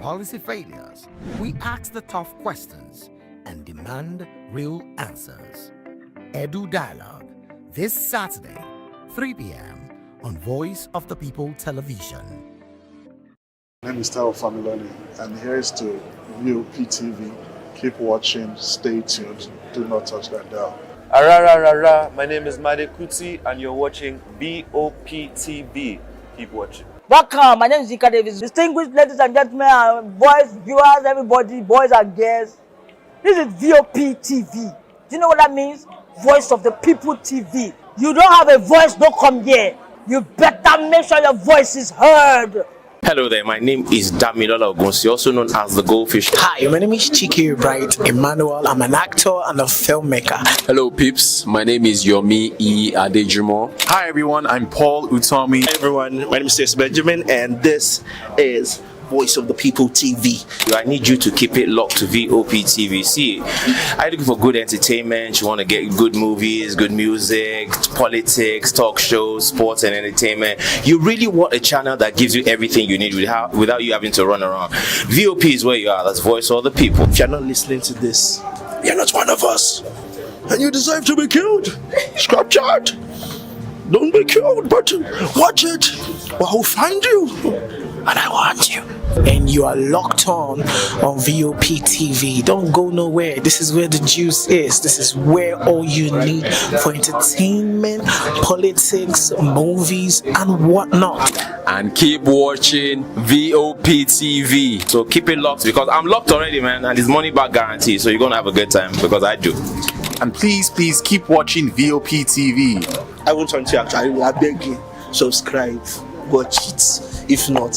policy failures, we ask the tough questions and demand real answers. Edu Dialogue, this Saturday, 3 p.m. on Voice of the People Television. My name is Tao Familoni, and here's to VOP TV. Keep watching, stay tuned, do not touch that dial. Arararara, my name is Made Kuti, and you're watching VOP TV. Keep watching. Welcome, my name is Ika Davis. Distinguished ladies and gentlemen, boys, viewers, everybody, boys and girls. This is VOP TV. Do you know what that means? Voice of the People TV. You don't have a voice, don't come here. You better make sure your voice is heard. Hello there, my name is Damilola Ogunsi, also known as the Goldfish. Hi, my name is Chiki Bright Emmanuel. I'm an actor and a filmmaker. Hello peeps, my name is Yomi E. Adejumo. Hi everyone, I'm Paul Utomi. Hi everyone, my name is Stacey Benjamin, and this is Voice of the People TV. I need you to keep it locked to VOP TV. See, are you looking for good entertainment? You want to get good movies, good music, politics, talk shows, sports and entertainment. You really want a channel that gives you everything you need without you having to run around. VOP is where you are. That's Voice of the People. If you're not listening to this, you're not one of us, and you deserve to be killed. Scrap chat. Don't be killed, but watch it. Or I'll find you, and I want you. And you are locked on VOP TV. Don't go nowhere. This is where the juice is. This is where all you need for entertainment, politics, movies, and whatnot. And keep watching VOP TV. So keep it locked because I'm locked already, man, and it's money back guarantee. So you're going to have a good time because I do. And please keep watching VOP TV. I won't want you actually. I beg you, subscribe, watch it. If not,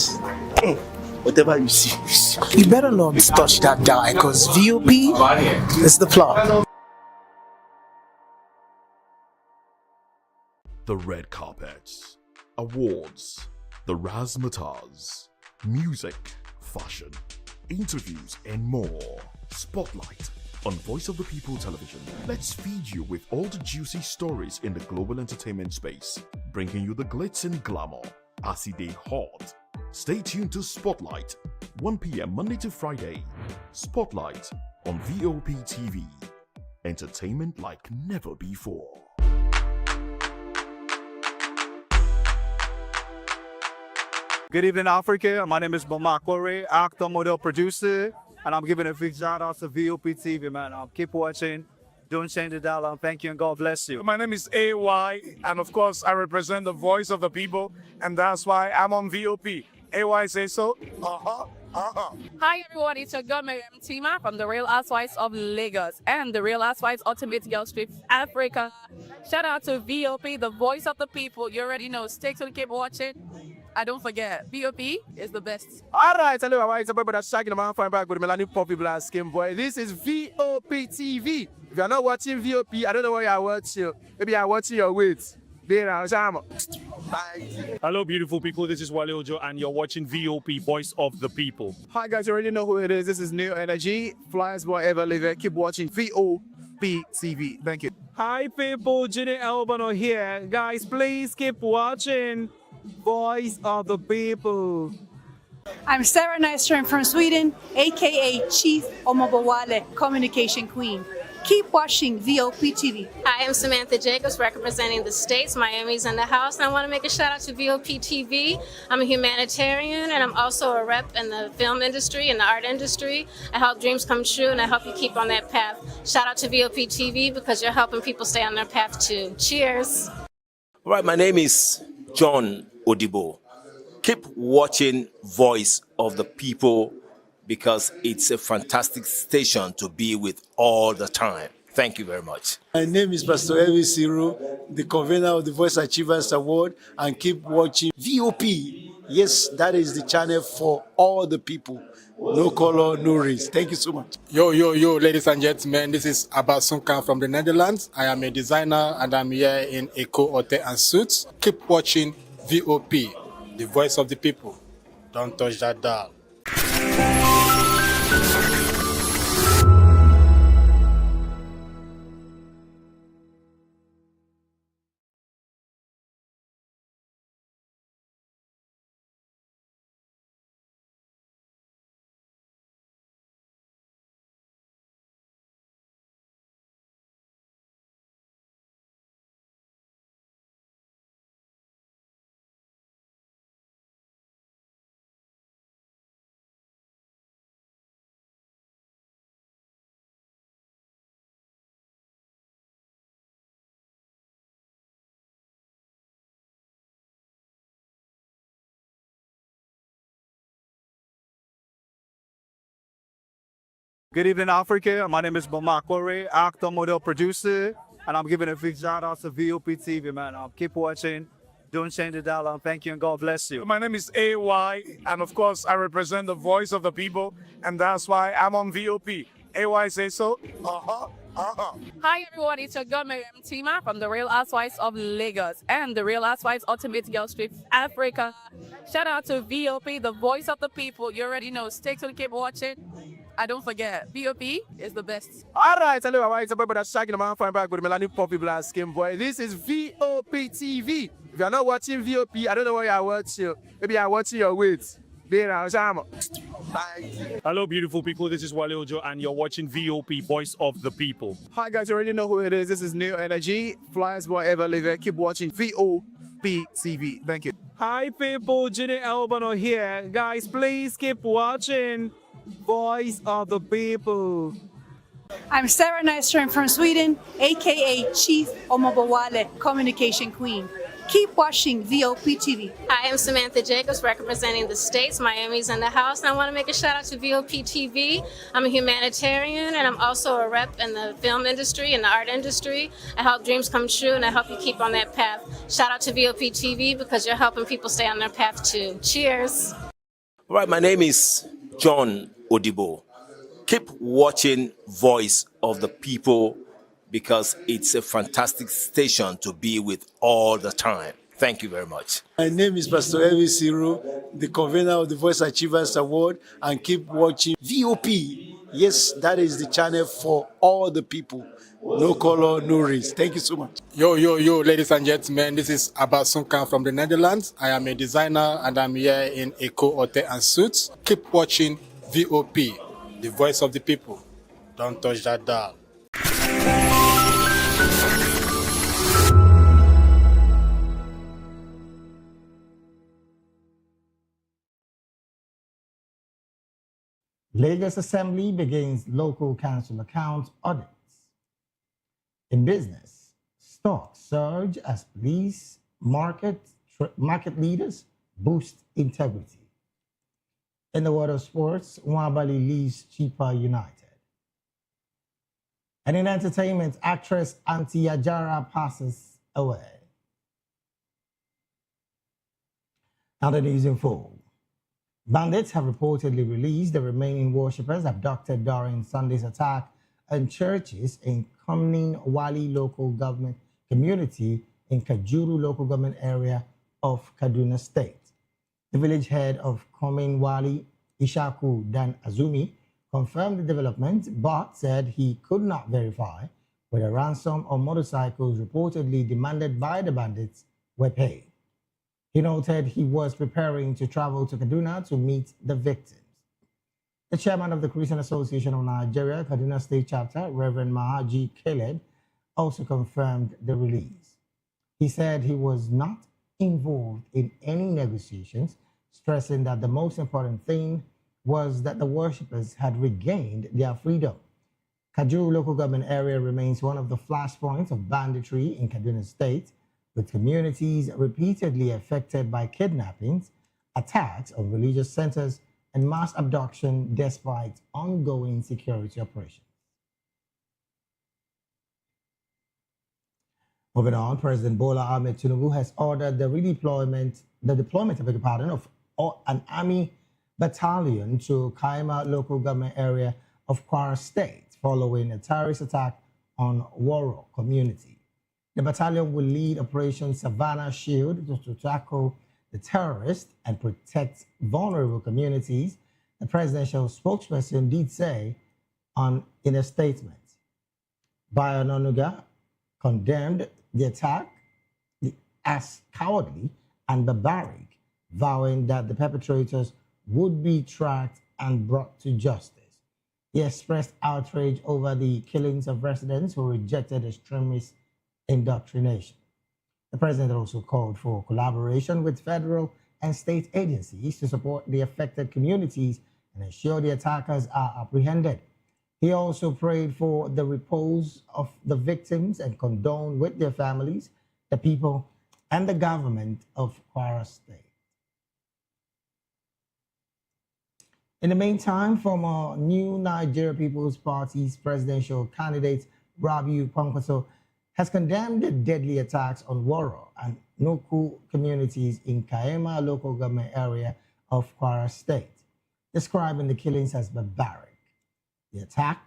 whatever you see. You better not touch that dial because VOP is the plot. The red carpets, awards, the razzmatazz, music, fashion, interviews, and more. Spotlight on Voice of the People Television. Let's feed you with all the juicy stories in the global entertainment space, bringing you the glitz and glamour as it is hot. Stay tuned to Spotlight, 1 p.m. Monday to Friday. Spotlight on VOP TV. Entertainment like never before. Good evening, Africa. My name is Mama Kore, actor, model, producer, and I'm giving a big shout out to VOP TV, man. Keep watching. Don't change the dial. Thank you and God bless you. My name is AY, and of course, I represent the voice of the people, and that's why I'm on VOP. AY say so. Hi everyone, it's your girl Miriam Tima from the Real Housewives of Lagos and the Real Housewives Ultimate Girls Trip Africa. Shout out to VOP, the voice of the people. You already know. Stay tuned, keep watching. And don't forget, VOP is the best. All right, hello, it's a boy that's shaking the man fine back with Melanie Poppy Black Skin Boy. This is VOP TV. If you're not watching VOP, I don't know what you're watching. Maybe you're watching your weight. Hello, beautiful people. This is Wale Ojo, and you're watching VOP, Voice of the People. Hi, guys. You already know who it is. This is New Energy. Flyers boy ever live. Keep watching VOP TV. Thank you. Hi, people. Jenny Albano here. Guys, please keep watching Voice of the People. I'm Sarah Nystrom from Sweden, aka Chief Omobawale, Communication Queen. Keep watching VOP TV. Hi, I'm Samantha Jacobs, representing the States. Miami's in the house, and I want to make a shout out to VOP TV. I'm a humanitarian, and I'm also a rep in the film industry and the art industry. I help dreams come true, and I help you keep on that path. Shout out to VOP TV because you're helping people stay on their path too. Cheers. All right, my name is John Odibo. Keep watching Voice of the People because it's a fantastic station to be with all the time. Thank you very much. My name is Pastor Elvis Siru, the convener of the Voice Achievers Award, and keep watching VOP. Yes, that is the channel for all the people. No color, no race. Thank you so much. Yo, ladies and gentlemen, this is Abbas Sunkan from the Netherlands. I am a designer and I'm here in Eco Hotel and Suits. Keep watching VOP, the voice of the people. Don't touch that dial. Good evening, Africa. My name is Bomakore, actor, model, producer, and I'm giving a big shout out to VOP TV, man. Keep watching. Don't change the dial. Thank you and God bless you. My name is AY, and of course, I represent the voice of the people, and that's why I'm on VOP. AY say so. Hi everyone, it's your girl Miriam Tima from the Real Housewives of Lagos and the Real Housewives Ultimate Girls Trip Africa. Shout out to VOP, the voice of the people. You already know. Stay tuned, keep watching. And don't forget, VOP is the best. All right, hello, all right, it's a boy that's shagging the man fine back with Melanie Poppy Black Skin Boy. This is VOP TV. If you're not watching VOP, I don't know what you're watching. Maybe you're watching your weight. Hello, beautiful people. This is Wale Ojo, and you're watching VOP, Voice of the People. Hi, guys, you already know who it is. This is New Energy. Flyers wherever live. Keep watching VOP TV. Thank you. Hi, people. Ginny Albano here. Guys, please keep watching Voice of the People. I'm Sarah Nystrom from Sweden, aka Chief Omobawale, Communication Queen. Keep watching VOP TV. I am Samantha Jacobs representing the States. Miami's in the house, and I want to make a shout out to VOP TV. I'm a humanitarian, and I'm also a rep in the film industry and the art industry. I help dreams come true, and I help you keep on that path. Shout out to VOP TV because you're helping people stay on their path too. Cheers. All right, my name is John Odibo. Keep watching Voice of the People because it's a fantastic station to be with all the time. Thank you very much. My name is Pastor Elvis Ciro, the convener of the Voice Achievers Award, and keep watching VOP. Yes, that is the channel for all the people. No color, no race. Thank you so much. Yo, ladies and gentlemen, this is Abasunkan from the Netherlands. I am a designer and I'm here in Eco Hotel and Suits. Keep watching VOP, the voice of the people. Don't touch that dial. Lagos Assembly begins local council account audits. In business, stocks surge as police market leaders boost integrity. In the world of sports, Nwabali leaves Chipa United. And in entertainment, actress Auntie Ajara passes away. Now the news in full. Bandits have reportedly released the remaining worshippers abducted during Sunday's attack on churches in Komnin Wali local government community in Kajuru local government area of Kaduna State. The village head of Komnin Wali, Ishaku Dan Azumi, confirmed the development but said he could not verify whether ransom or motorcycles reportedly demanded by the bandits were paid. He noted he was preparing to travel to Kaduna to meet the victims. The chairman of the Christian Association of Nigeria, Kaduna State Chapter, Reverend Mahaji Kaled, also confirmed the release. He said he was not involved in any negotiations, stressing that the most important thing was that the worshippers had regained their freedom. Kajuru local government area remains one of the flashpoints of banditry in Kaduna State, with communities repeatedly affected by kidnappings, attacks on religious centers, and mass abduction despite ongoing security operations. Moving on, President Bola Ahmed Tinubu has ordered the deployment of an army battalion to Kaiama local government area of Kwara State following a terrorist attack on Woro community. The battalion will lead Operation Savannah Shield to tackle the terrorists and protect vulnerable communities, the presidential spokesperson did say in a statement. Bayo Onanuga condemned the attack as cowardly and barbaric, vowing that the perpetrators would be tracked and brought to justice. He expressed outrage over the killings of residents who rejected extremist indoctrination. The president also called for collaboration with federal and state agencies to support the affected communities and ensure the attackers are apprehended. He also prayed for the repose of the victims and condoled with their families, the people, and the government of Kwara State. In the meantime, former New Nigeria People's Party's presidential candidate Rabiu Kwankwaso has condemned the deadly attacks on Woro and Nuku communities in Kaiama local government area of Kwara State, describing the killings as barbaric. The attack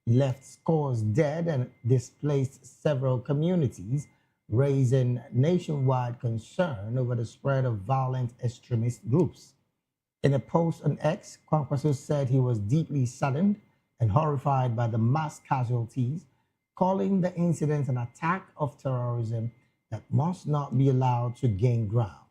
left scores dead and displaced several communities, raising nationwide concern over the spread of violent extremist groups. In a post on X, Kwankwaso said he was deeply saddened and horrified by the mass casualties, calling the incident an attack of terrorism that must not be allowed to gain ground.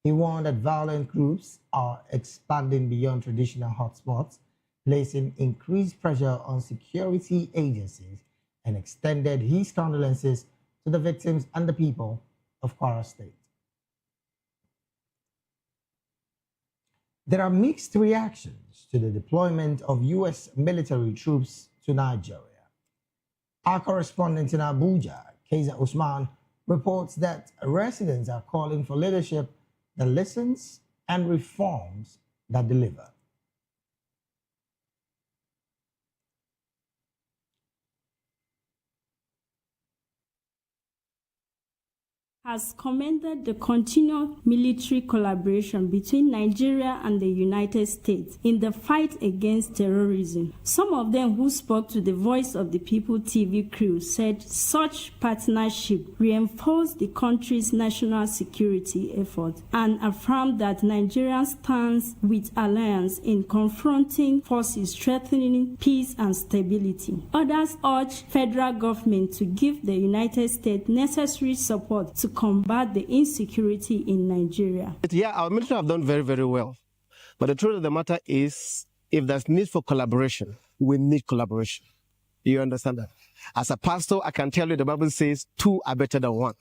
He warned that violent groups are expanding beyond traditional hotspots, placing increased pressure on security agencies, and extended his condolences to the victims and the people of Kwara State. There are mixed reactions to the deployment of U.S. military troops to Nigeria. Our correspondent in Abuja, Kaiza Usman, reports that residents are calling for leadership that listens and reforms that deliver. Has commended the continued military collaboration between Nigeria and the United States in the fight against terrorism. Some of them who spoke to the Voice of the People TV crew said such partnership reinforced the country's national security effort and affirmed that Nigeria stands with alliance in confronting forces threatening peace and stability. Others urged federal government to give the United States necessary support to combat the insecurity in Nigeria. Yeah, our military have done very, very well. But the truth of the matter is, if there's need for collaboration, we need collaboration. You understand that? As a pastor, I can tell you the Bible says 2 are better than 1.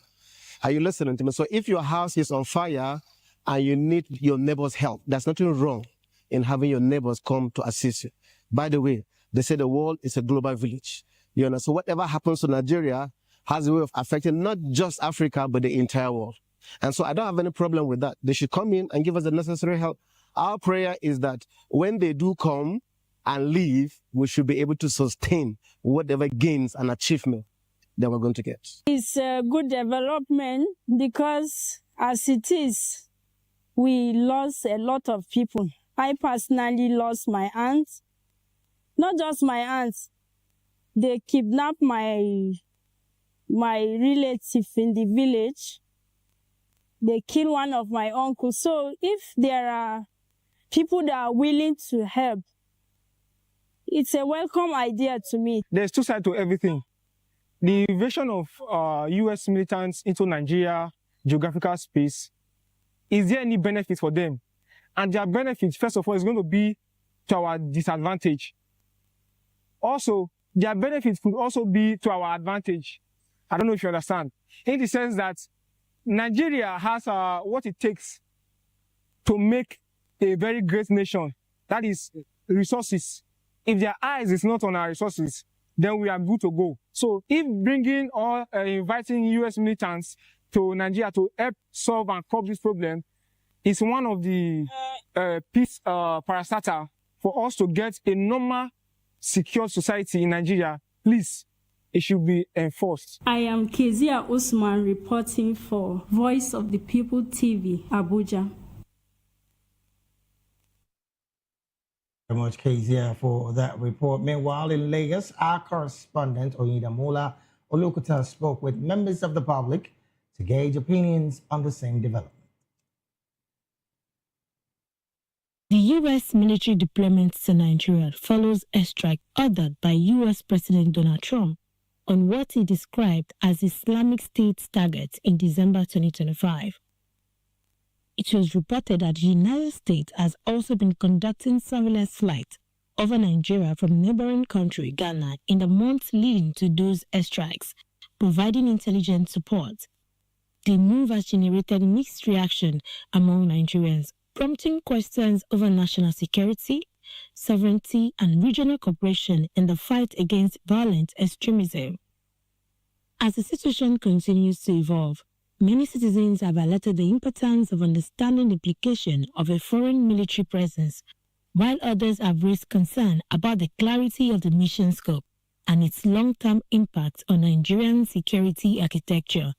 Are you listening to me? So if your house is on fire and you need your neighbor's help, there's nothing wrong in having your neighbors come to assist you. By the way, they say the world is a global village. You know, so whatever happens to Nigeria has a way of affecting not just Africa, but the entire world. And so I don't have any problem with that. They should come in and give us the necessary help. Our prayer is that when they do come and leave, we should be able to sustain whatever gains and achievement that we're going to get. It's a good development because as it is, we lost a lot of people. I personally lost my aunt. Not just my aunt. They kidnapped my relative in the village. They killed one of my uncles. So if there are people that are willing to help, it's a welcome idea to me. There's 2 sides to everything. The invasion of U.S. militants into Nigeria geographical space, is there any benefit for them? And their benefit, first of all, is going to be to our disadvantage. Also, their benefit could also be to our advantage. I don't know if you understand. In the sense that Nigeria has what it takes to make a very great nation. That is resources. If their eyes is not on our resources, then we are good to go. So if bringing or inviting U.S. militants to Nigeria to help solve and curb this problem is one of the peace parastatal for us to get a normal, secure society in Nigeria, please, it should be enforced. I am Kezia Usman reporting for Voice of the People TV, Abuja. Very much, Kezia, for that report. Meanwhile, in Lagos, our correspondent Oyedamola Olukuta spoke with members of the public to gauge opinions on the same development. The U.S. military deployment to Nigeria follows a strike ordered by U.S. President Donald Trump on what he described as Islamic State's target in December 2025. It was reported that the United States has also been conducting surveillance flights over Nigeria from neighboring country Ghana in the months leading to those airstrikes, providing intelligence support. The move has generated mixed reaction among Nigerians, prompting questions over national security, sovereignty, and regional cooperation in the fight against violent extremism. As the situation continues to evolve, many citizens have alerted the importance of understanding the implication of a foreign military presence while others have raised concern about the clarity of the mission scope and its long-term impact on Nigerian security architecture.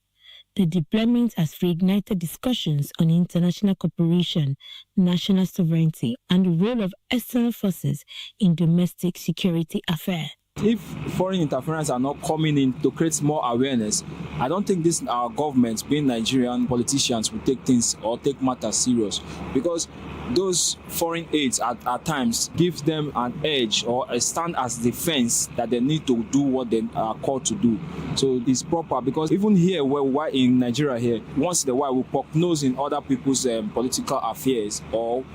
The deployment has reignited discussions on international cooperation, national sovereignty, and the role of external forces in domestic security affairs. If foreign interference are not coming in to create more awareness, I don't think our government, being Nigerian politicians, will take things or take matters serious, because those foreign aids at times gives them an edge or a stand as defense that they need to do what they are called to do. So it's proper, because even here where we are in Nigeria here, once in a while we poke nose in other people's political affairs or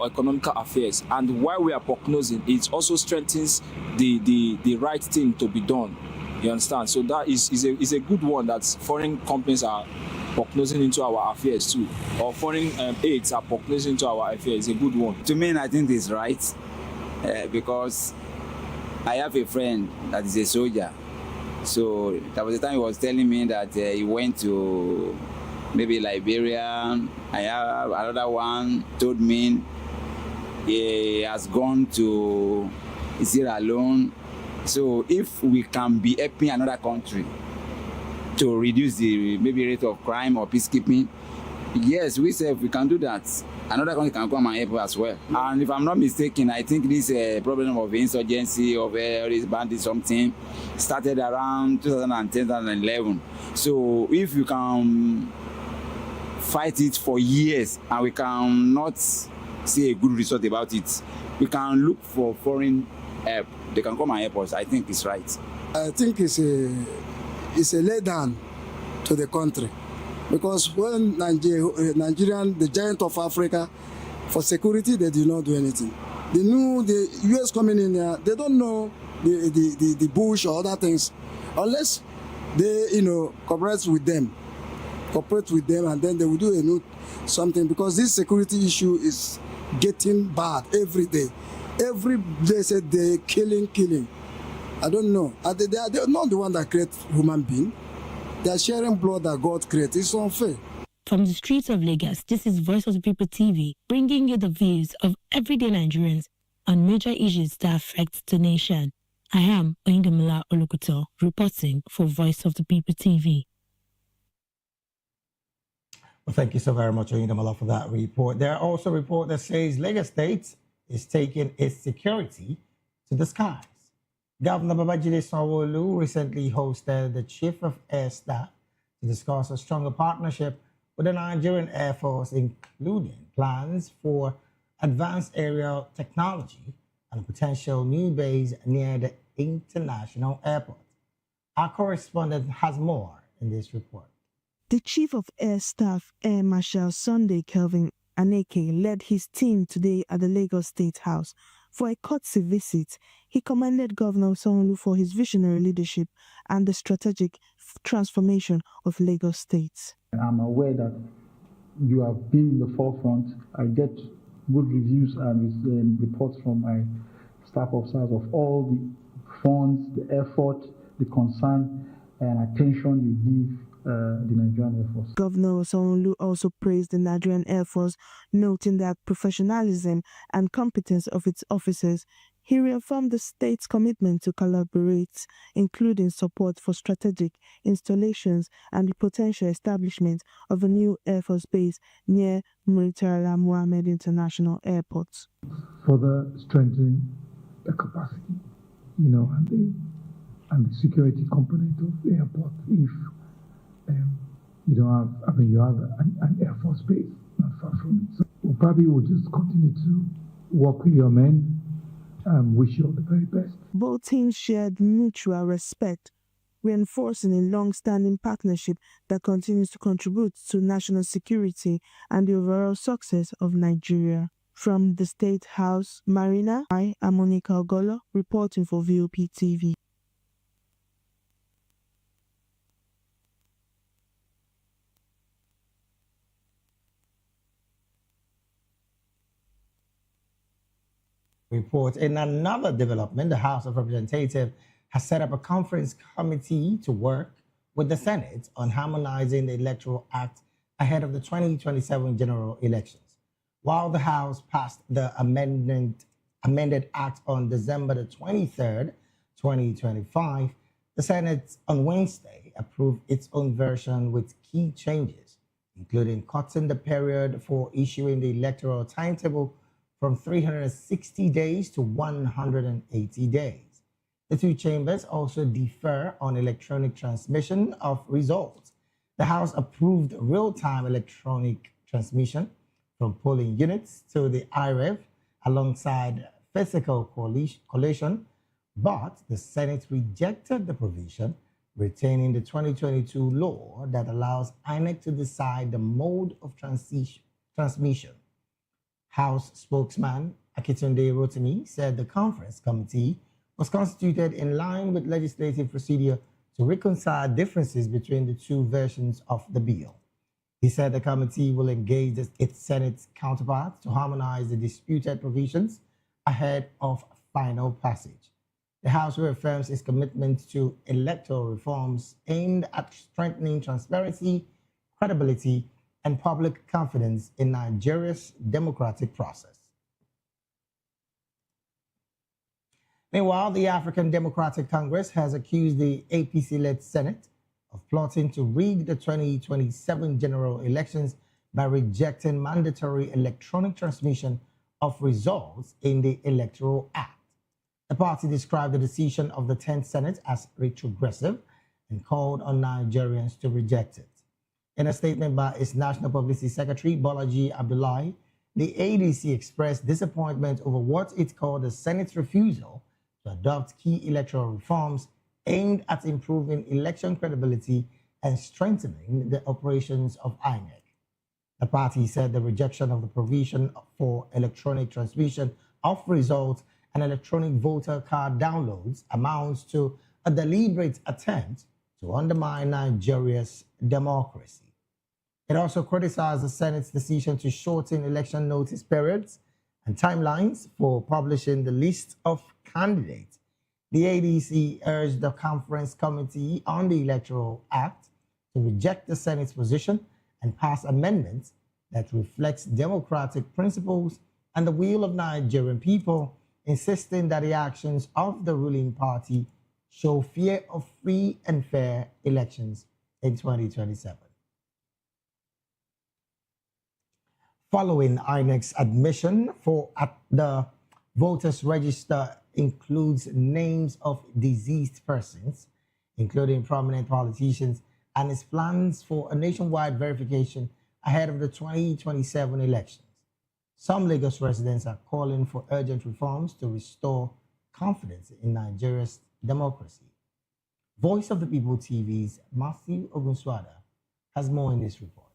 economical affairs, and while we are poke nosing, it also strengthens the right thing to be done. You understand? So that is a good one, that foreign companies are poke-nosing into our affairs too, or foreign aids are poke-nosing into our affairs. Is a good one. To me, I think it's right, because I have a friend that is a soldier. So that was the time he was telling me that he went to maybe Liberia. I have another one told me he has gone to Sierra Leone. So if we can be helping another country to reduce the maybe rate of crime or peacekeeping, yes, we can do that. Another country can come and help as well. And if I'm not mistaken, I think this problem of insurgency, of this bandit something, started around 2010, 2011. So if you can fight it for years and we cannot see a good result about it, we can look for foreign help. They can come and help us. I think it's right. I think it's a lay down to the country, because when Nigerian, the giant of Africa, for security they do not do anything. They knew the US coming in here, they don't know the Bush or other things, unless they cooperate with them, and then they will do a new something, because this security issue is getting bad every day. Every blessed day, killing. I don't know. They are not the one that create human being. They are sharing blood that God created. It's unfair. From the streets of Lagos, this is Voice of the People TV, bringing you the views of everyday Nigerians on major issues that affect the nation. I am Oyindamola Olukuto, reporting for Voice of the People TV. Well, thank you so very much, Oyindamola, for that report. There are also a report that says Lagos State is taking its security to the skies. Governor Babajide Sanwo-Olu recently hosted the Chief of Air Staff to discuss a stronger partnership with the Nigerian Air Force, including plans for advanced aerial technology and a potential new base near the international airport. Our correspondent has more in this report. The Chief of Air Staff, Air Marshal Sunday Kelvin Aneke, led his team today at the Lagos State House for a courtesy visit. He commended Governor Sanwo-Olu for his visionary leadership and the strategic transformation of Lagos State. I'm aware that you have been in the forefront. I get good reviews and reports from my staff officers of all the funds, the effort, the concern and attention you give the Nigerian Air Force. Governor Sanwo-Olu also praised the Nigerian Air Force, noting that professionalism and competence of its officers. He reaffirmed the state's commitment to collaborate, including support for strategic installations and the potential establishment of a new Air Force base near Murtala Mohammed International Airport. Further strengthening the capacity, and the security component of the airport. If you have an Air Force base not far from it. So we probably will just continue to work with your men and wish you all the very best. Both teams shared mutual respect, reinforcing a long-standing partnership that continues to contribute to national security and the overall success of Nigeria. From the State House, Marina, I am Monica Ogolo, reporting for VOP TV. Report. In another development, the House of Representatives has set up a conference committee to work with the Senate on harmonizing the Electoral Act ahead of the 2027 general elections. While the House passed the Amendment amended act on December the 23rd, 2025, the Senate on Wednesday approved its own version with key changes, including cutting the period for issuing the electoral timetable from 360 days to 180 days. The two chambers also differ on electronic transmission of results. The House approved real-time electronic transmission from polling units to the IREV alongside physical collation, but the Senate rejected the provision retaining the 2022 law that allows INEC to decide the mode of transmission. House spokesman Akitunde Rotimi said the conference committee was constituted in line with legislative procedure to reconcile differences between the two versions of the bill. He said the committee will engage its Senate counterparts to harmonize the disputed provisions ahead of final passage. The House reaffirms its commitment to electoral reforms aimed at strengthening transparency, credibility, and public confidence in Nigeria's democratic process. Meanwhile, the African Democratic Congress has accused the APC-led Senate of plotting to rig the 2027 general elections by rejecting mandatory electronic transmission of results in the Electoral Act. The party described the decision of the 10th Senate as retrogressive and called on Nigerians to reject it. In a statement by its National Publicity Secretary, Bolaji Abdullahi, the ADC expressed disappointment over what it called the Senate's refusal to adopt key electoral reforms aimed at improving election credibility and strengthening the operations of INEC. The party said the rejection of the provision for electronic transmission of results and electronic voter card downloads amounts to a deliberate attempt to undermine Nigeria's democracy. It also criticized the Senate's decision to shorten election notice periods and timelines for publishing the list of candidates. The ADC urged the Conference Committee on the Electoral Act to reject the Senate's position and pass amendments that reflects democratic principles and the will of Nigerian people, insisting that the actions of the ruling party show fear of free and fair elections in 2027. Following INEC's admission at the voters register includes names of deceased persons, including prominent politicians, and its plans for a nationwide verification ahead of the 2027 elections. Some Lagos residents are calling for urgent reforms to restore confidence in Nigeria's democracy. Voice of the People TV's Matthew Ogunswada has more in this report.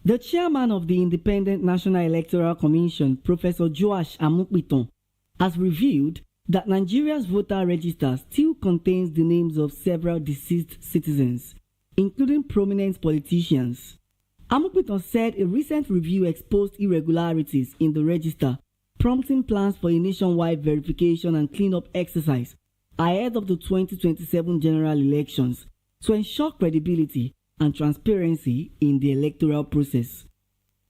The chairman of the Independent National Electoral Commission, Professor Joash Amukbiton, has revealed that Nigeria's voter register still contains the names of several deceased citizens, including prominent politicians. Amukbiton said a recent review exposed irregularities in the register, prompting plans for a nationwide verification and cleanup exercise ahead of the 2027 general elections to ensure credibility and transparency in the electoral process.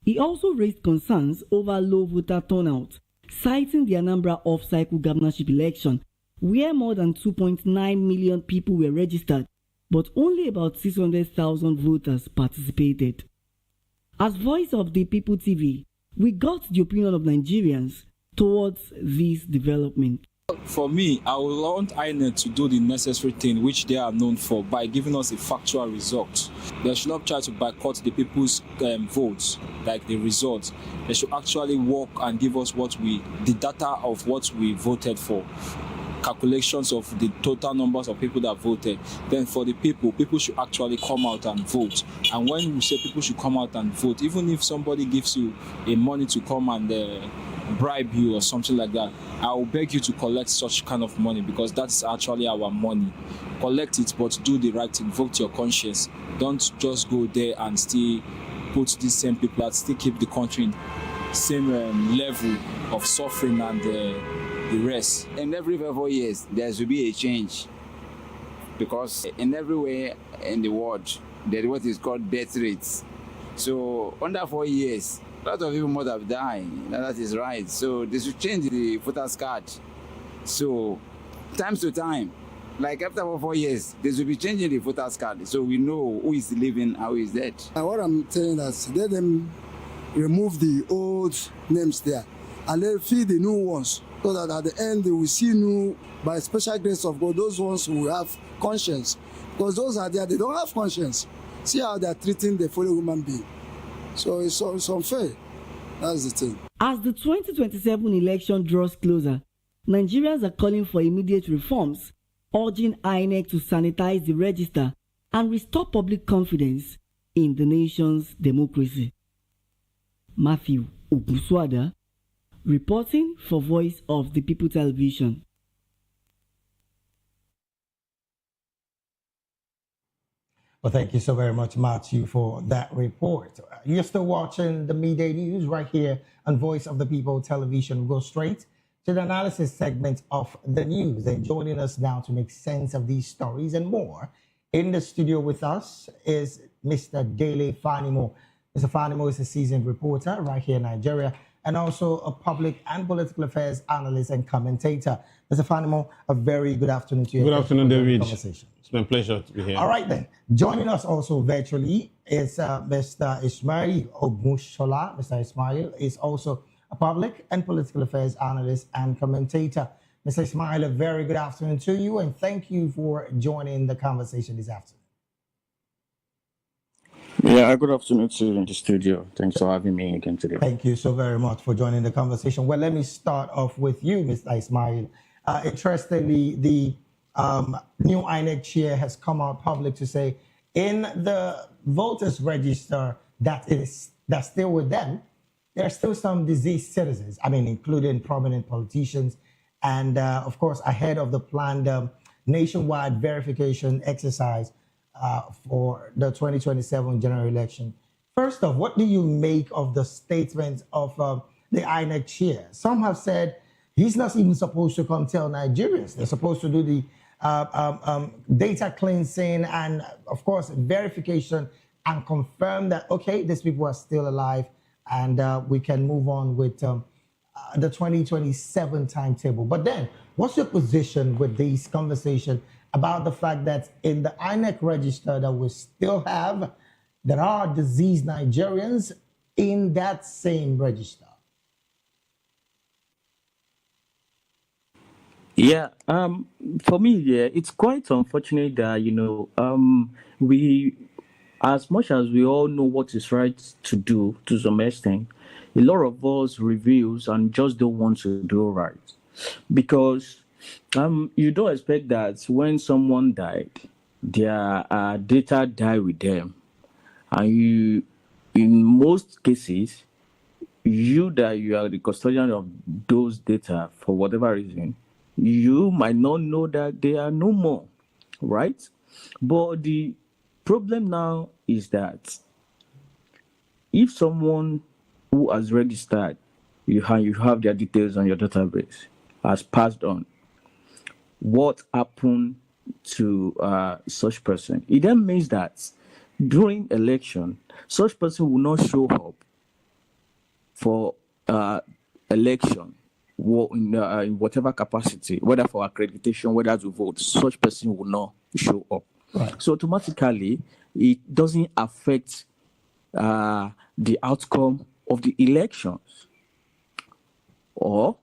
He also raised concerns over low voter turnout, citing the Anambra off-cycle governorship election, where more than 2.9 million people were registered, but only about 600,000 voters participated. As Voice of the People TV, we got the opinion of Nigerians towards this development. For me, I would want INEC to do the necessary thing which they are known for by giving us a factual result. They should not try to boycott the people's votes, like the results. They should actually work and give us the data of what we voted for, calculations of the total numbers of people that voted. Then for the people should actually come out and vote. And when we say people should come out and vote, even if somebody gives you a money to come and bribe you or something like that, I will beg you to collect such kind of money, because that's actually our money. Collect it, but do the right thing. Vote your conscience. Don't just go there and still put these same people that still keep the country in same level of suffering and the rest. In every 4 years, there should be a change, because in everywhere in the world, there is what is called death rates. So under 4 years, A lot of people must have died. That is right. So they should change the voters card. So time to time, like after 4 years, they should be changing the voters card so we know who is living and who is dead. What I'm saying is let them remove the old names there and then feed the new ones so that at the end they will see new, by special grace of God, those ones who have conscience. Because those are there, they don't have conscience. See how they are treating the fellow human being. So it's unfair. That's the thing. As the 2027 election draws closer, Nigerians are calling for immediate reforms, urging INEC to sanitize the register and restore public confidence in the nation's democracy. Matthew Opuswada, reporting for Voice of the People Television. Well, thank you so very much, Matthew, for that report. You're still watching the Midday News right here on Voice of the People Television. We'll go straight to the analysis segment of the news. And joining us now to make sense of these stories and more, in the studio with us is Mr. Dele Fanimo. Mr. Fanimo is a seasoned reporter right here in Nigeria and also a public and political affairs analyst and commentator. Mr. Fanimo, a very good afternoon to you. Good afternoon, David. It's been a pleasure to be here. All right, then. Joining us also virtually is Mr. Ismail Ogmushola. Mr. Ismail is also a public and political affairs analyst and commentator. Mr. Ismail, a very good afternoon to you, and thank you for joining the conversation this afternoon. Yeah, good afternoon to you in the studio. Thanks for having me again today. Thank you so very much for joining the conversation. Well, let me start off with you, Mr. Ismail. Interestingly, the new INEC chair has come out public to say in the voters register that's still with them, there are still some deceased citizens, including prominent politicians, and of course, ahead of the planned nationwide verification exercise for the 2027 general election. First off, what do you make of the statement of the INEC chair? Some have said he's not even supposed to come tell Nigerians. They're supposed to do the data cleansing and, of course, verification and confirm that, okay, these people are still alive and we can move on with the 2027 timetable. But then, what's your position with this conversation about the fact that in the INEC register that we still have, there are deceased Nigerians in that same register? Yeah, for me, yeah, it's quite unfortunate that, we, as much as we all know what is right to do to some extent, a lot of us reviews and just don't want to do right. Because you don't expect that when someone died, their data die with them. And you, in most cases, you are the custodian of those data for whatever reason, you might not know that they are no more, right? But the problem now is that if someone who has registered, you have their details on your database, has passed on, what happened to such person? It then means that during election, such person will not show up for election in whatever capacity, whether for accreditation, whether to vote, such person will not show up. Right. So automatically, it doesn't affect the outcome of the elections. Or,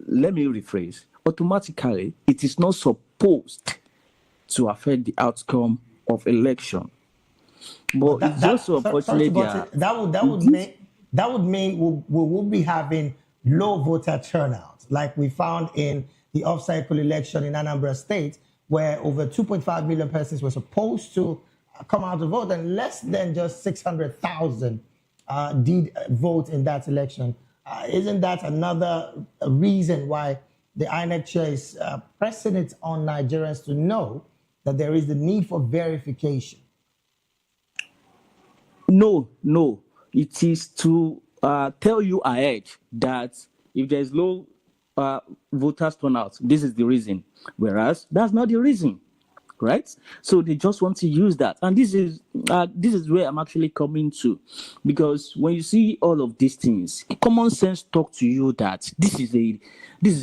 let me rephrase, automatically, it is not supposed to affect the outcome of election. But it's also unfortunate that would mean we will be having low voter turnout, like we found in the off-cycle election in Anambra State, where over 2.5 million persons were supposed to come out to vote, and less than just 600,000 did vote in that election. Isn't that another reason why the INEC chair is pressing it on Nigerians to know that there is the need for verification? No. It is to tell you ahead that if there is low voters turnout, this is the reason. Whereas that's not the reason, right? So they just want to use that, and this is where I'm actually coming to, because when you see all of these things, common sense talk to you that this is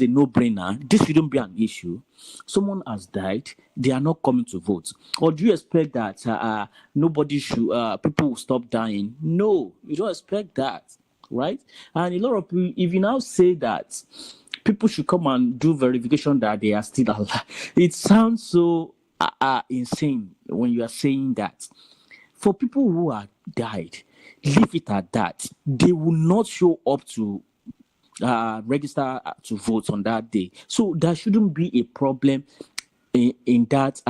a no-brainer. This shouldn't be an issue. Someone has died, they are not coming to vote. Or do you expect that nobody should people will stop dying? No, you don't expect that, right? And a lot of people, if you now say that people should come and do verification that they are still alive, it sounds so insane when you are saying that. For people who are died, leave it at that. They will not show up to register to vote on that day. So there shouldn't be a problem in that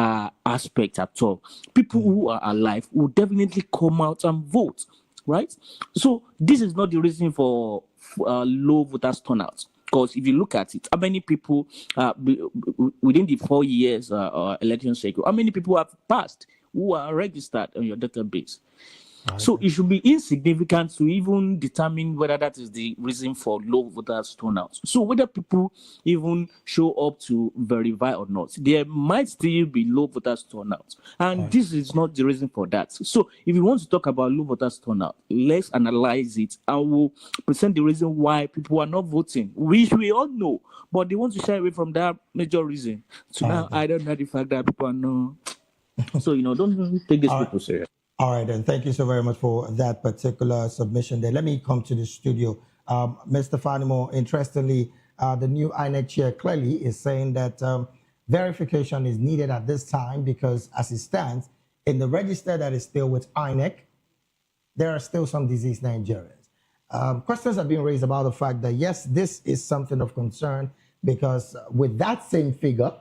aspect at all. People who are alive will definitely come out and vote, right? So this is not the reason for low voters turnout. Because if you look at it, how many people within the 4 years election cycle, how many people have passed who are registered on your database? So it should be insignificant to even determine whether that is the reason for low voters turnout. So whether people even show up to verify or not, there might still be low voters turnout. And this is not the reason for that. So if you want to talk about low voters turnout, let's analyze it and we'll present the reason why people are not voting, which we all know, but they want to shy away from that major reason. So now I don't know the fact that people are not. So, don't take these people serious. All right, then. Thank you so very much for that particular submission there. Let me come to the studio. Mr. Fanimo, interestingly, the new INEC chair clearly is saying that verification is needed at this time because as it stands, in the register that is still with INEC, there are still some deceased Nigerians. Questions are being raised about the fact that, yes, this is something of concern because with that same figure,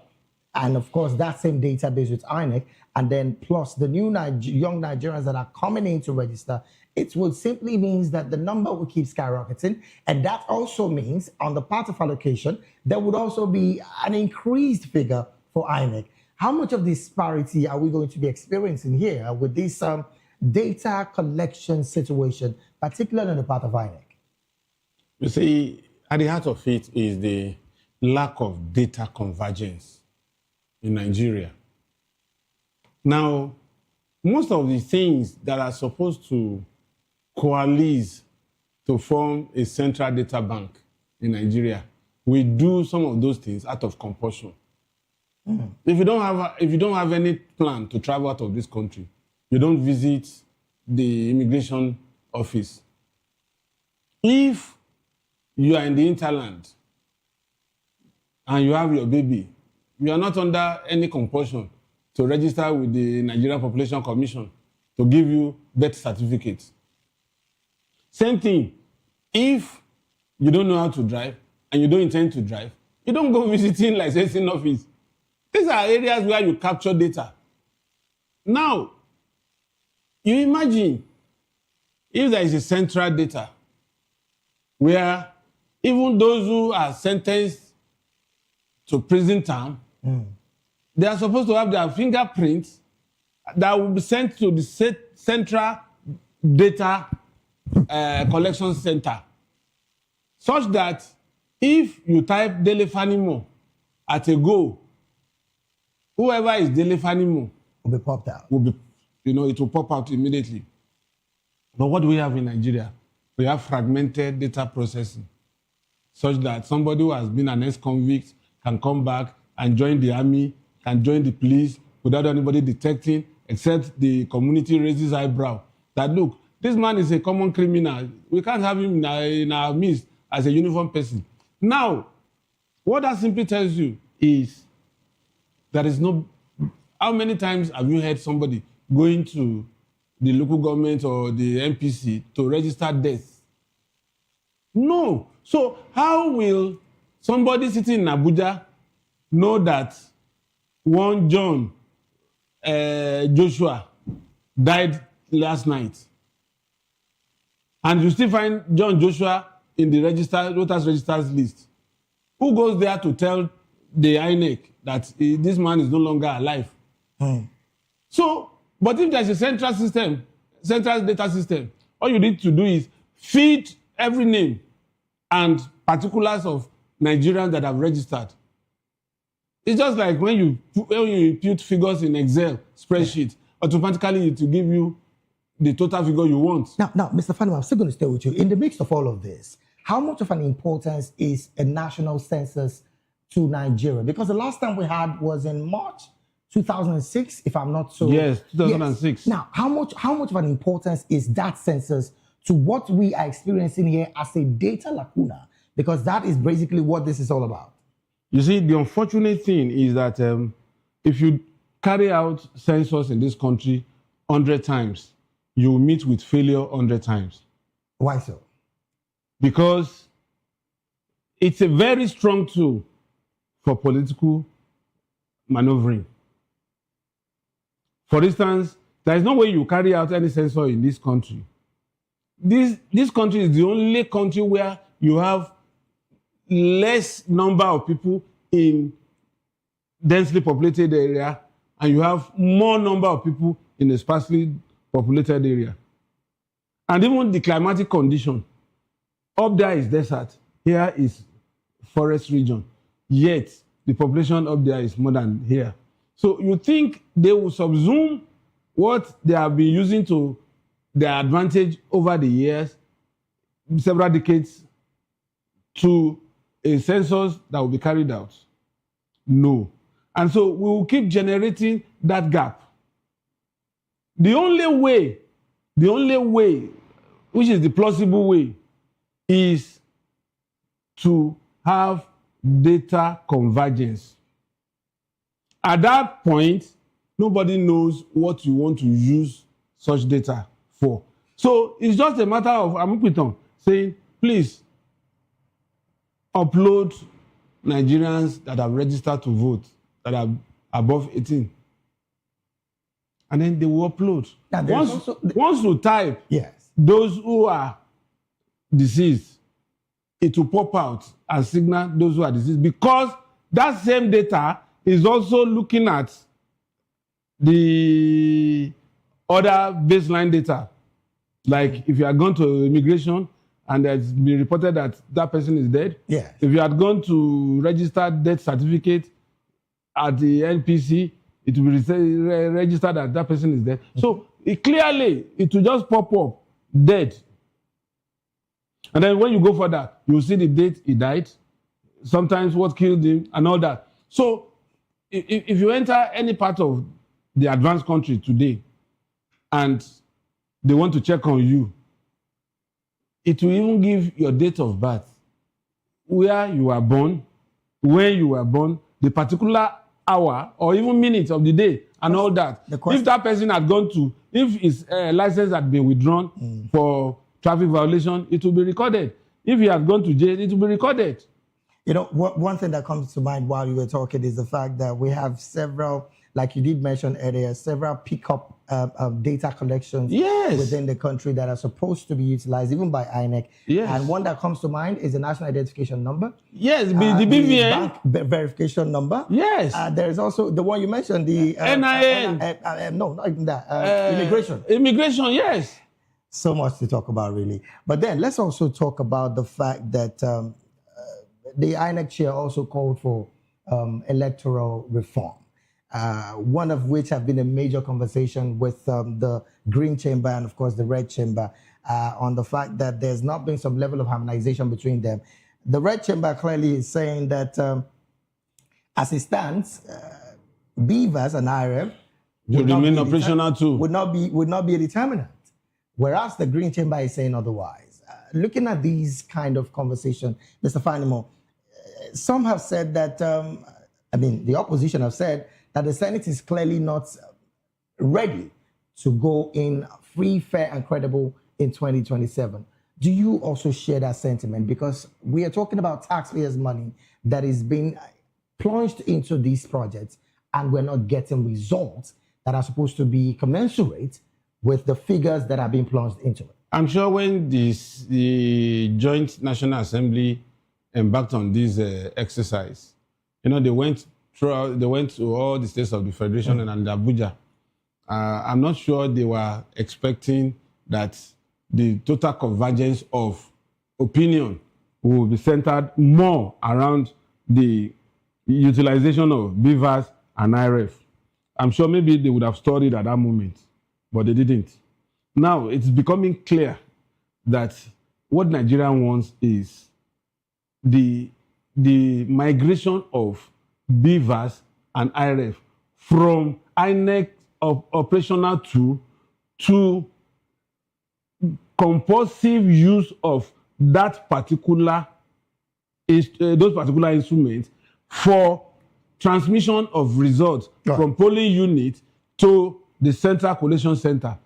and of course, that same database with INEC, and then plus the new young Nigerians that are coming in to register, it would simply means that the number will keep skyrocketing. And that also means on the part of allocation, there would also be an increased figure for INEC. How much of disparity are we going to be experiencing here with this data collection situation, particularly on the part of INEC? You see, at the heart of it is the lack of data convergence in Nigeria. Now, most of the things that are supposed to coalesce to form a central data bank in Nigeria, we do some of those things out of compulsion. If you don't have any plan to travel out of this country, you don't visit the immigration office. If you are in the interland and you have your baby, you are not under any compulsion to register with the Nigerian Population Commission to give you birth certificates. Same thing, if you don't know how to drive and you don't intend to drive, you don't go visiting licensing office. These are areas where you capture data. Now, you imagine if there is a central data where even those who are sentenced to prison term, they are supposed to have their fingerprints that will be sent to the central data collection center, such that if you type Dele Fanimo at a go, whoever is Dele Fanimo will be popped out. It will pop out immediately. But what do we have in Nigeria? We have fragmented data processing, such that somebody who has been an ex-convict can come back and join the army, can join the police without anybody detecting, except the community raises eyebrow that, look, this man is a common criminal. We can't have him in our midst as a uniformed person. Now, what that simply tells you is there is no... How many times have you heard somebody going to the local government or the NPC to register death? No. So how will somebody sitting in Abuja know that one John Joshua died last night, and you still find John Joshua in the voters registers list? Who goes there to tell the INEC that this man is no longer alive? So, but if there's a central data system, all you need to do is feed every name and particulars of Nigerians that have registered. It's just like when you input figures in Excel spreadsheet, automatically it will give you the total figure you want. Now, Mr. Fanima, I'm still going to stay with you. In the midst of all of this, how much of an importance is a national census to Nigeria? Because the last time we had was in March 2006, if I'm not so. Yes, 2006. Yes. Now, how much of an importance is that census to what we are experiencing here as a data lacuna? Because that is basically what this is all about. You see, the unfortunate thing is that if you carry out census in this country 100 times, you will meet with failure 100 times. Why so? Because it's a very strong tool for political maneuvering. For instance, there is no way you carry out any census in this country. This country is the only country where you have less number of people in densely populated area and you have more number of people in a sparsely populated area. And even the climatic condition, up there is desert, here is forest region, yet the population up there is more than here. So you think they will subsume what they have been using to their advantage over the years, several decades, to a census that will be carried out? No. And so we will keep generating that gap. The only way, which is the plausible way, is to have data convergence. At that point, nobody knows what you want to use such data for. So it's just a matter of Amupiton saying, please upload Nigerians that have registered to vote, that are above 18. And then they will upload. Once you type those who are deceased, it will pop out and signal those who are deceased, because that same data is also looking at the other baseline data. Like if you are going to immigration and it's been reported that that person is dead. Yeah. If you had gone to register death certificate at the NPC, it will be registered that that person is dead. Mm-hmm. So it will just pop up, dead. And then when you go for that, you'll see the date he died, sometimes what killed him, and all that. So if you enter any part of the advanced country today and they want to check on you, it will even give your date of birth, where you were born, when you were born, the particular hour or even minute of the day, and all that. If that person had gone to, if his license had been withdrawn for traffic violation, it will be recorded. If he had gone to jail, it will be recorded. You know, one thing that comes to mind while you were talking is the fact that we have several, like you did mention earlier, several pickup data collections within the country that are supposed to be utilized even by INEC. Yes. And one that comes to mind is the National Identification Number. Yes, the BVN. Bank verification number. Yes. There is also the one you mentioned, the NIN. No, not even that. Immigration. Immigration, yes. So much to talk about, really. But then let's also talk about the fact that the INEC chair also called for electoral reform, one of which have been a major conversation with the Green Chamber and, of course, the Red Chamber on the fact that there's not been some level of harmonization between them. The Red Chamber clearly is saying that as it stands, BVAS and IREV would remain operational too. Would not be a determinant. Whereas the Green Chamber is saying otherwise. Looking at these kind of conversations, Mr. Fanimo, some have said that, the opposition have said that the Senate is clearly not ready to go in free, fair, and credible in 2027. Do you also share that sentiment? Because we are talking about taxpayers' money that is being plunged into these projects, and we're not getting results that are supposed to be commensurate with the figures that are being plunged into it. I'm sure when the Joint National Assembly embarked on this exercise, they went to all the states of the Federation and Abuja. I'm not sure they were expecting that the total convergence of opinion will be centered more around the utilization of beavers and IRF. I'm sure maybe they would have stored it at that moment, but they didn't. Now it's becoming clear that what Nigeria wants is the migration of beavers and IRF from INEC operational tool to compulsive use of that particular those particular instruments for transmission of results from polling unit to the central collation center,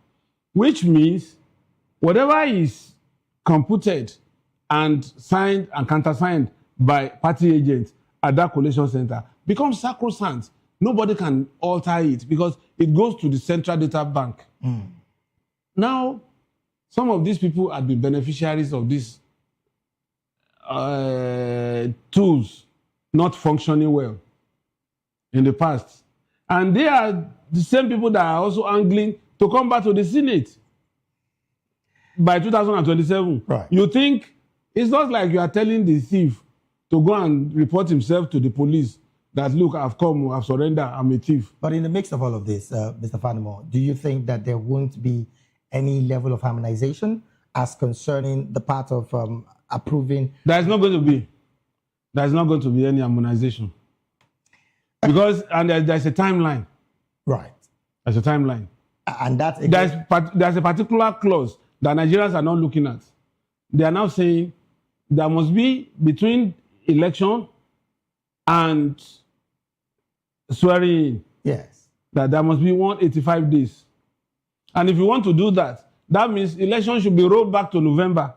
which means whatever is computed and signed and countersigned by party agents at that collation center becomes sacrosanct. Nobody can alter it because it goes to the central data bank. Now, some of these people have been beneficiaries of these tools not functioning well in the past. And they are the same people that are also angling to come back to the Senate by 2027. Right. You think it's not like you are telling the thief to go and report himself to the police that, look, I've come, I've surrendered, I'm a thief. But in the mix of all of this, Mr. Fanimo, do you think that there won't be any level of harmonization as concerning the part of approving? There's not going to be. There's not going to be any harmonization. Because, and there's a timeline. Right. There's a timeline. And that's there's a particular clause that Nigerians are not looking at. They are now saying there must be between election and swearing in. Yes. That there must be 185 days. And if you want to do that, that means election should be rolled back to November.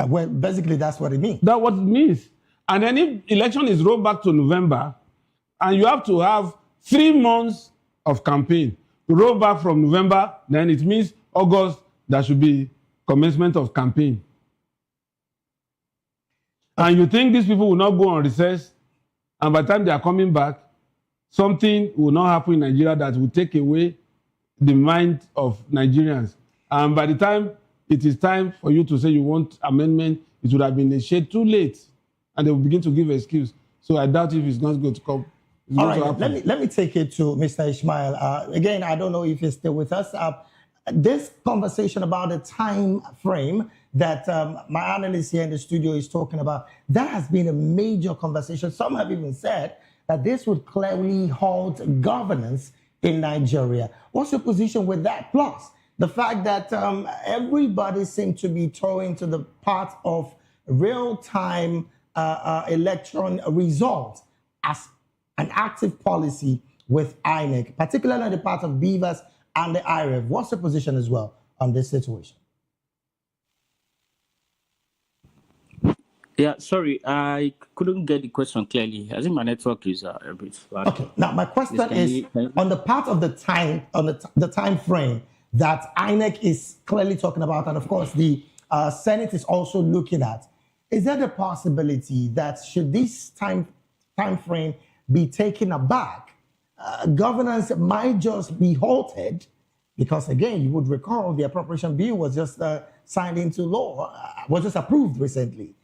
Well, basically, that's what it means. That's what it means. And then if election is rolled back to November, and you have to have 3 months of campaign, roll back from November, then it means August, there should be commencement of campaign. And you think these people will not go on recess, and by the time they are coming back, something will not happen in Nigeria that will take away the mind of Nigerians. And by the time it is time for you to say you want amendment, it would have been a shade too late. And they will begin to give excuse. So I doubt if it's not going to come. All right, let me take it to Mr. Ishmael. Again, I don't know if he's still with us. This conversation about the time frame that my analyst here in the studio is talking about, that has been a major conversation. Some have even said that this would clearly halt governance in Nigeria. What's your position with that? Plus, the fact that everybody seems to be throwing to the part of real-time election results as an active policy with INEC, particularly the part of Beavers and the IRF. What's your position as well on this situation? Yeah, sorry, I couldn't get the question clearly. I think my network is a bit flat. Okay, now my question is on the part of the time, on the time frame that INEC is clearly talking about, and of course the Senate is also looking at. Is there the possibility that should this time frame be taken aback, governance might just be halted? Because again, you would recall the appropriation bill was just signed into law, was just approved recently.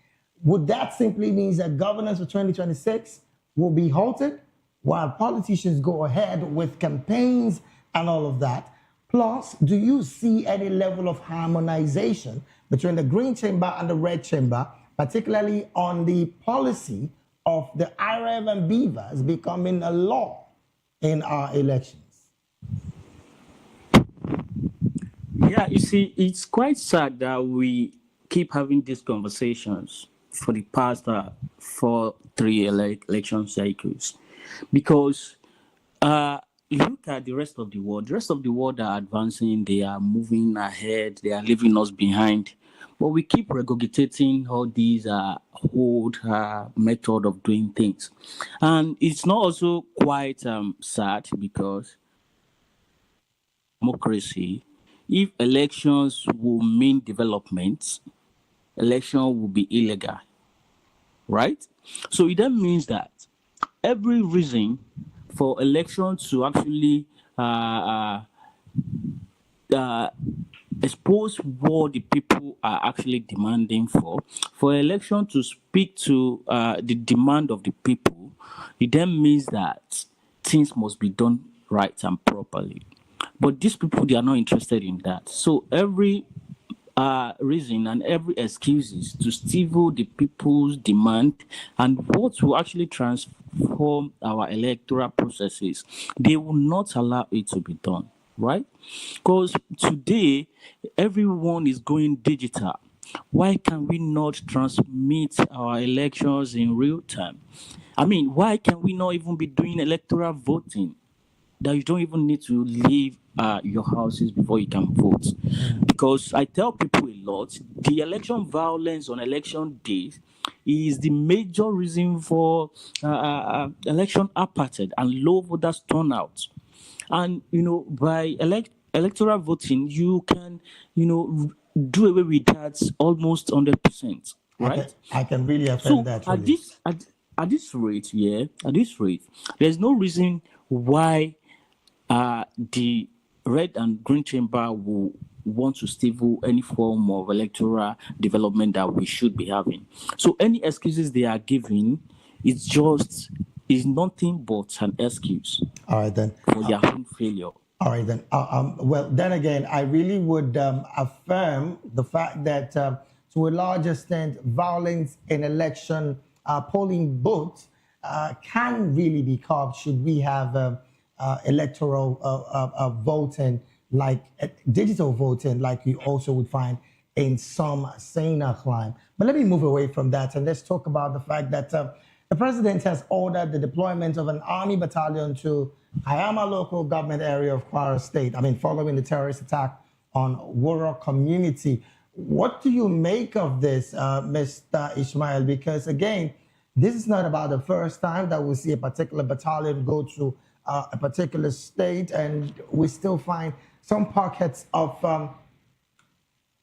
Would that simply mean that governance for 2026 will be halted while politicians go ahead with campaigns and all of that? Plus, do you see any level of harmonization between the Green Chamber and the Red Chamber, particularly on the policy of the IRF and Beavers becoming a law in our elections? Yeah, you see, it's quite sad that we keep having these conversations for the past 3 election cycles, because look at the rest of the world. The rest of the world are advancing, they are moving ahead, they are leaving us behind. But we keep regurgitating all these old method of doing things. And it's not also quite sad, because democracy, if elections will mean development, election will be illegal, right? So it then means that every reason for elections to actually expose what the people are actually demanding for election to speak to the demand of the people, it then means that things must be done right and properly. But these people, they are not interested in that. So every reason and every excuses to stifle the people's demand and what will actually transform our electoral processes, they will not allow it to be done, right? Because today everyone is going digital. Why can we not transmit our elections in real time? I mean, why can we not even be doing electoral voting? That you don't even need to leave your houses before you can vote. Because I tell people a lot, the election violence on election day is the major reason for election apartheid and low voters turnout. And, by electoral voting, you can, do away with that almost 100%, right? I can really affirm So that. at Really. this rate, there's no reason why the red and green chamber will want to stifle any form of electoral development that we should be having. So any excuses they are giving is nothing but an excuse. All right then. For their own failure. All right then. Well, then again, I really would affirm the fact that to a large extent, violence in election polling booths can really be curbed should we have electoral voting, like digital voting, like you also would find in some saner clime. But let me move away from that and let's talk about the fact that the president has ordered the deployment of an army battalion to Kaiama local government area of Kwara State. I mean, following the terrorist attack on Wuro community. What do you make of this, Mr. Ismail? Because again, this is not about the first time that we see a particular battalion go to a particular state, and we still find some pockets of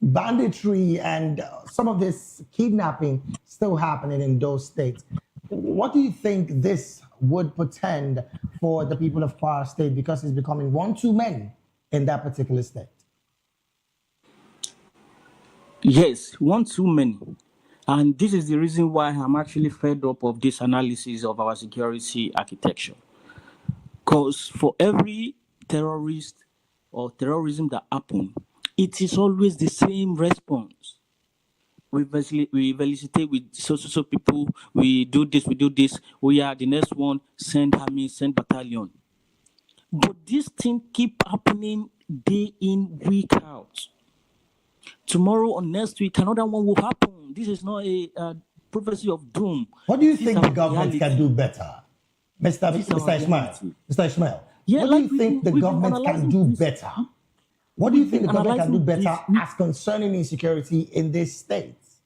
banditry and some of this kidnapping still happening in those states. What do you think this would portend for the people of Kwara State, because it's becoming one too many in that particular state? Yes, one too many. And this is the reason why I'm actually fed up of this analysis of our security architecture. Because for every terrorist or terrorism that happens, it is always the same response. We felicitate with so people, we do this, we are the next one, send army, send battalion. But this thing keep happening day in, week out. Tomorrow or next week, another one will happen. This is not a prophecy of doom. What do you think the government can do better? Mr. Ishmael, Mr. Ishmael, Yeah, what do you think the government can do better? What do you think the government can do better as concerning insecurity in these states?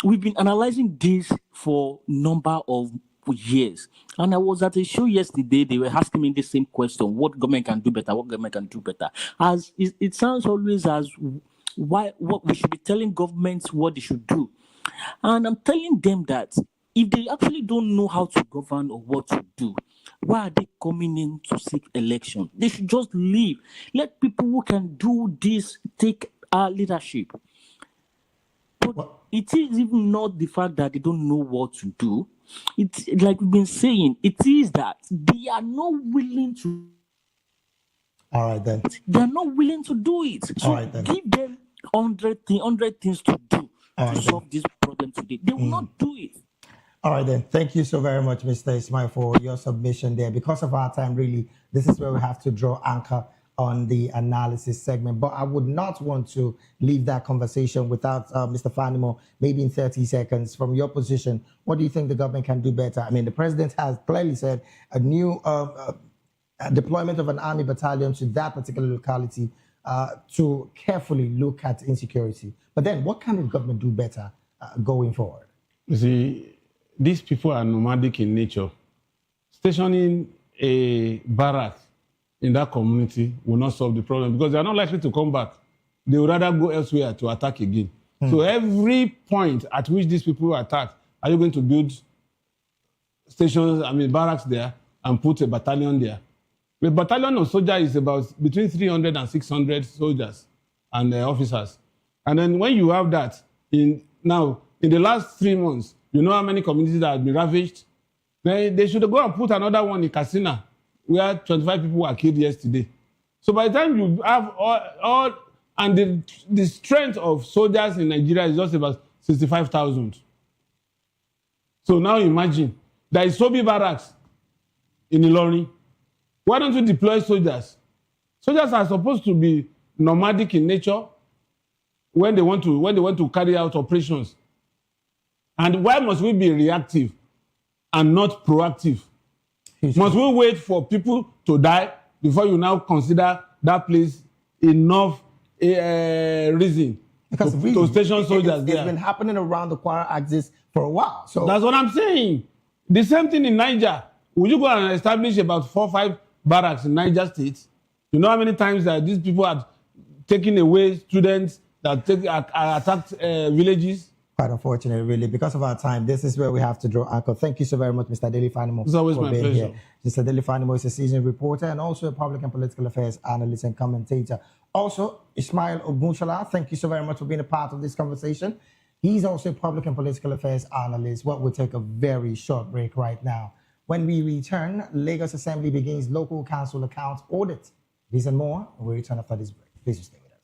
We've been analyzing this for number of years. And I was at a show yesterday, they were asking me the same question, what government can do better, what government can do better. As it sounds always as what we should be telling governments what they should do. And I'm telling them that if they actually don't know how to govern or what to do, why are they coming in to seek election? They should just leave. Let people who can do this take our leadership. But it is even not the fact that they don't know what to do. It's like we've been saying, it is that they are not willing to. All right, then. They are not willing to do it. So all right, then. Give them 100 things to do to solve this problem today. They will not do it. All right, then. Thank you so very much, Mr. Ismail, for your submission there. Because of our time, really, this is where we have to draw anchor on the analysis segment. But I would not want to leave that conversation without Mr. Fanimo, maybe in 30 seconds. From your position, what do you think the government can do better? I mean, the president has clearly said a new deployment of an army battalion to that particular locality to carefully look at insecurity. But then what can the government do better going forward? You see, these people are nomadic in nature. Stationing a barrack in that community will not solve the problem because they are not likely to come back. They would rather go elsewhere to attack again. So every point at which these people attack, are you going to build stations, barracks there and put a battalion there? The battalion of soldiers is about between 300 and 600 soldiers and officers. And then when you have that, in the last 3 months, you know how many communities that have been ravaged? They should go and put another one in Katsina, where 25 people were killed yesterday. So by the time you have all and the strength of soldiers in Nigeria is just about 65,000. So now imagine, there is Sobi barracks in Ilorin. Why don't you deploy soldiers? Soldiers are supposed to be nomadic in nature when they want to carry out operations. And why must we be reactive and not proactive? Must we wait for people to die before you now consider that place enough reason to station soldiers there? It's been happening around the Kwara axis for a while. So that's what I'm saying. The same thing in Niger. Would you go and establish about 4 or 5 barracks in Niger State? You know how many times that these people are taking away students that attacked villages? Quite unfortunate, really. Because of our time, this is where we have to draw anchor. Thank you so very much, Mr. Dele Fanimo. It's always my pleasure. Here. Mr. Dele Fanimo is a seasoned reporter and also a public and political affairs analyst and commentator. Also, Ismail Ogunshola, thank you so very much for being a part of this conversation. He's also a public and political affairs analyst. Well, we'll take a very short break right now. When we return, Lagos Assembly begins local council account audit. These and more, we'll return after this break. Please stay with us.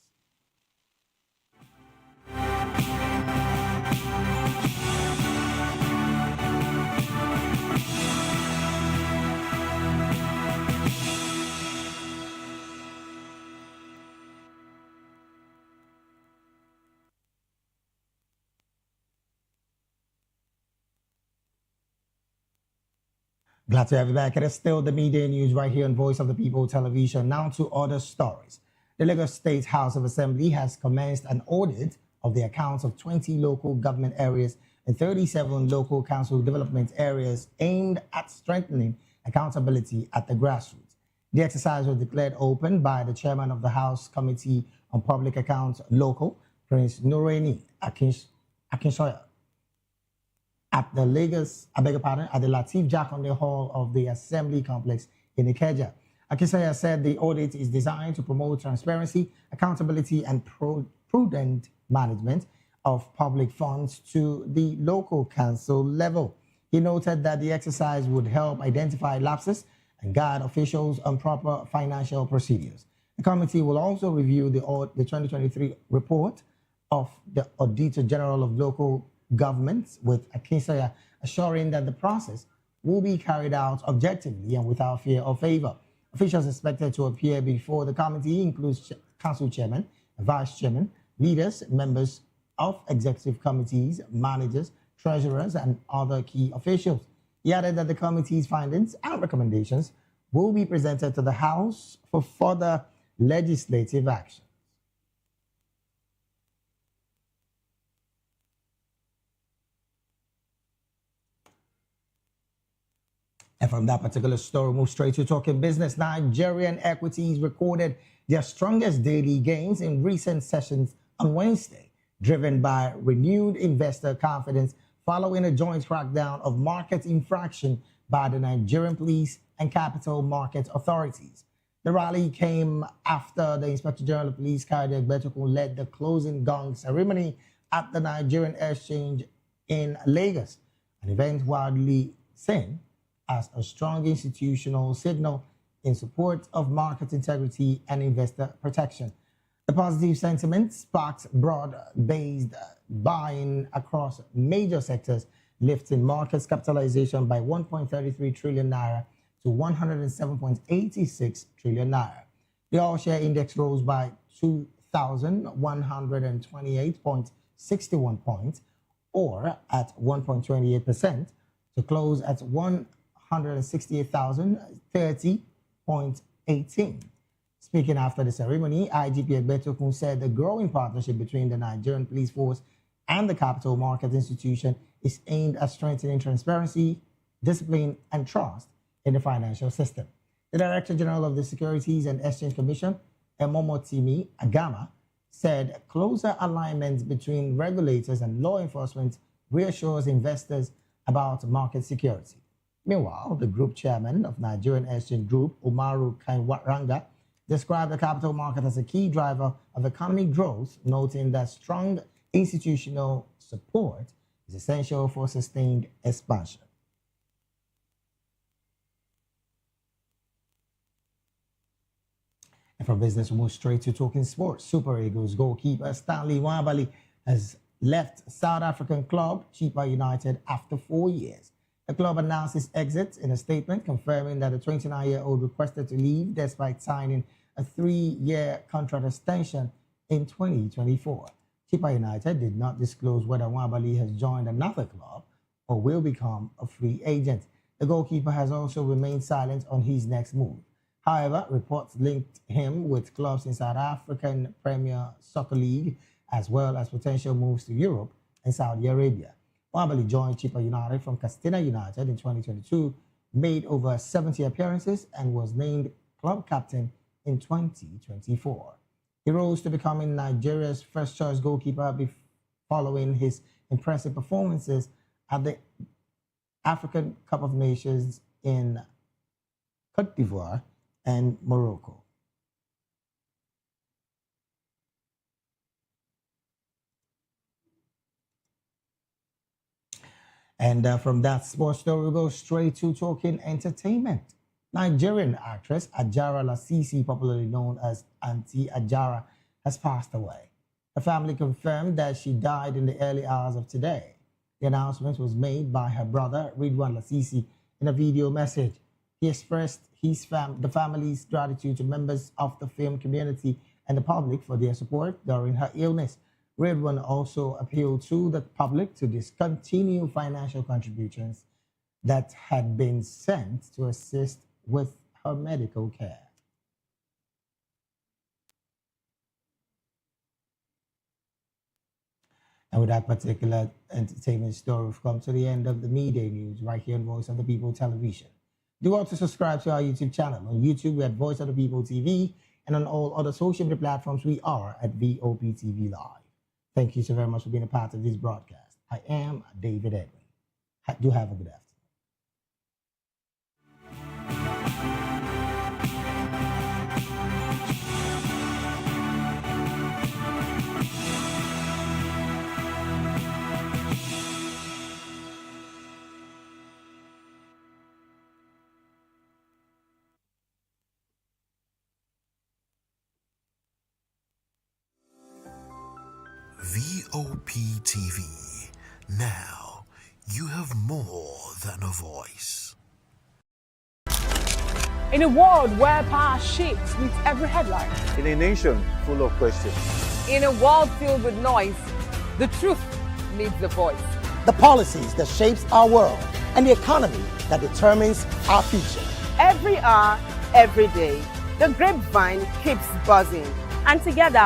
Glad to have you back. It is still the media news right here on Voice of the People Television. Now to other stories. The Lagos State House of Assembly has commenced an audit of the accounts of 20 local government areas and 37 local council development areas aimed at strengthening accountability at the grassroots. The exercise was declared open by the chairman of the House Committee on Public Accounts Local, Prince Nureni Akinshoya, at the at the Latif Jakonde Hall of the Assembly Complex in Ikeja. Akinshoya said the audit is designed to promote transparency, accountability, and prudent management of public funds to the local council level. He noted that the exercise would help identify lapses and guide officials on proper financial procedures. The committee will also review the 2023 report of the Auditor General of Local Governments, with Akinshoya assuring that the process will be carried out objectively and without fear or favor. Officials expected to appear before the committee includes council chairman, vice chairman, leaders, members of executive committees, managers, treasurers, and other key officials. He added that the committee's findings and recommendations will be presented to the House for further legislative action. And from that particular story, move straight to talking business. Nigerian equities recorded their strongest daily gains in recent sessions on Wednesday, driven by renewed investor confidence following a joint crackdown of market infraction by the Nigerian police and capital market authorities. The rally came after the Inspector General of Police, Kayode Egbetokun, led the closing gong ceremony at the Nigerian Exchange in Lagos, an event widely seen as a strong institutional signal in support of market integrity and investor protection. The positive sentiment sparked broad-based buying across major sectors, lifting markets capitalization by 1.33 trillion naira to 107.86 trillion naira. The all-share index rose by 2,128.61 points, or at 1.28%, to close at 168,030.18. Speaking after the ceremony, IGP Egbetokun said the growing partnership between the Nigerian police force and the capital market institution is aimed at strengthening transparency, discipline, and trust in the financial system. The Director General of the Securities and Exchange Commission, Emomotimi Agama, said closer alignment between regulators and law enforcement reassures investors about market security. Meanwhile, the group chairman of Nigerian Exchange Group, Umaru Kainwaranga, described the capital market as a key driver of economic growth, noting that strong institutional support is essential for sustained expansion. And from business, we move straight to talking sports. Super Eagles goalkeeper Stanley Nwabali has left South African club Chippa United after 4 years. The club announced his exit in a statement confirming that the 29-year-old requested to leave despite signing a 3-year contract extension in 2024. Chippa United did not disclose whether Nwabali has joined another club or will become a free agent. The goalkeeper has also remained silent on his next move. However, reports linked him with clubs in South African Premier Soccer League, as well as potential moves to Europe and Saudi Arabia. Nwabali joined Chippa United from Castina United in 2022, made over 70 appearances, and was named club captain in 2024. He rose to becoming Nigeria's first-choice goalkeeper following his impressive performances at the African Cup of Nations in Côte d'Ivoire and Morocco. And from that sports story, we'll go straight to talking entertainment. Nigerian actress Ajara Lasisi, popularly known as Auntie Ajara, has passed away. Her family confirmed that she died in the early hours of today. The announcement was made by her brother, Ridwan Lasisi, in a video message. He expressed the family's gratitude to members of the film community and the public for their support during her illness. Ridwan also appealed to the public to discontinue financial contributions that had been sent to assist with her medical care. And with that particular entertainment story, we've come to the end of the midday news right here on Voice of the People Television. Do also subscribe to our YouTube channel. On YouTube, we're at Voice of the People TV, and on all other social media platforms, we are at VOP TV Live. Thank you so very much for being a part of this broadcast. I am David Edwin. Do have a good afternoon. VOP TV. Now you have more than a voice. In a world where power shapes with every headline. In a nation full of questions. In a world filled with noise, the truth needs a voice. The policies that shapes our world and the economy that determines our future. Every hour, every day, the grapevine keeps buzzing. And together,